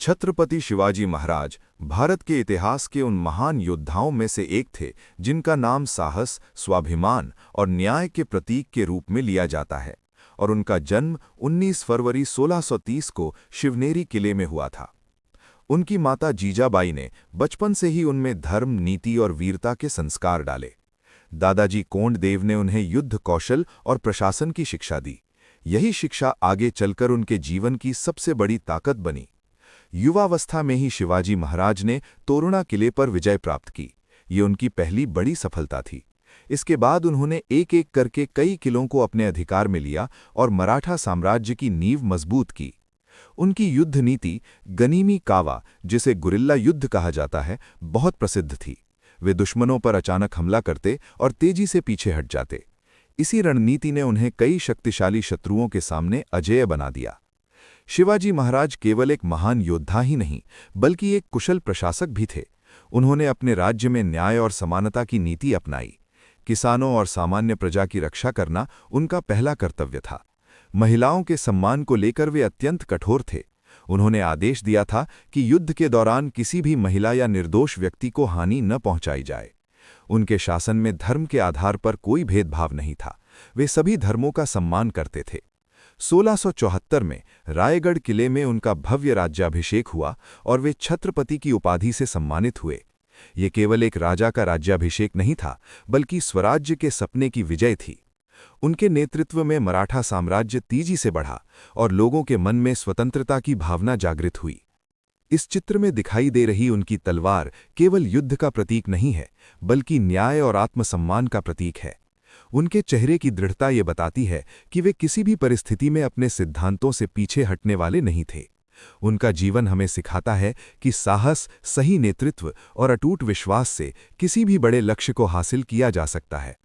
छत्रपति शिवाजी महाराज भारत के इतिहास के उन महान योद्धाओं में से एक थे जिनका नाम साहस, स्वाभिमान और न्याय के प्रतीक के रूप में लिया जाता है और उनका जन्म 19 फरवरी 1630 को शिवनेरी किले में हुआ था। उनकी माता जीजाबाई ने बचपन से ही उनमें धर्म, नीति और वीरता के संस्कार डाले। दादाजी कोंडदेव ने उन्हें युद्ध कौशल और प्रशासन की शिक्षा दी। यही शिक्षा आगे चलकर उनके जीवन की सबसे बड़ी ताकत बनी। युवावस्था में ही शिवाजी महाराज ने तोरणा किले पर विजय प्राप्त की। ये उनकी पहली बड़ी सफलता थी। इसके बाद उन्होंने एक एक करके कई किलों को अपने अधिकार में लिया और मराठा साम्राज्य की नींव मजबूत की। उनकी युद्ध नीति गनीमी कावा, जिसे गुरिल्ला युद्ध कहा जाता है, बहुत प्रसिद्ध थी। वे दुश्मनों पर अचानक हमला करते और तेजी से पीछे हट जाते। इसी रणनीति ने उन्हें कई शक्तिशाली शत्रुओं के सामने अजेय बना दिया। शिवाजी महाराज केवल एक महान योद्धा ही नहीं, बल्कि एक कुशल प्रशासक भी थे। उन्होंने अपने राज्य में न्याय और समानता की नीति अपनाई। किसानों और सामान्य प्रजा की रक्षा करना उनका पहला कर्तव्य था। महिलाओं के सम्मान को लेकर वे अत्यंत कठोर थे। उन्होंने आदेश दिया था कि युद्ध के दौरान किसी भी महिला या निर्दोष व्यक्ति को हानि न पहुंचाई जाए। उनके शासन में धर्म के आधार पर कोई भेदभाव नहीं था। वे सभी धर्मों का सम्मान करते थे। 1674 में रायगढ़ किले में उनका भव्य राज्याभिषेक हुआ और वे छत्रपति की उपाधि से सम्मानित हुए। ये केवल एक राजा का राज्याभिषेक नहीं था, बल्कि स्वराज्य के सपने की विजय थी। उनके नेतृत्व में मराठा साम्राज्य तेजी से बढ़ा और लोगों के मन में स्वतंत्रता की भावना जागृत हुई। इस चित्र में दिखाई दे रही उनकी तलवार केवल युद्ध का प्रतीक नहीं है, बल्कि न्याय और आत्मसम्मान का प्रतीक है। उनके चेहरे की दृढ़ता ये बताती है कि वे किसी भी परिस्थिति में अपने सिद्धांतों से पीछे हटने वाले नहीं थे। उनका जीवन हमें सिखाता है कि साहस, सही नेतृत्व और अटूट विश्वास से किसी भी बड़े लक्ष्य को हासिल किया जा सकता है।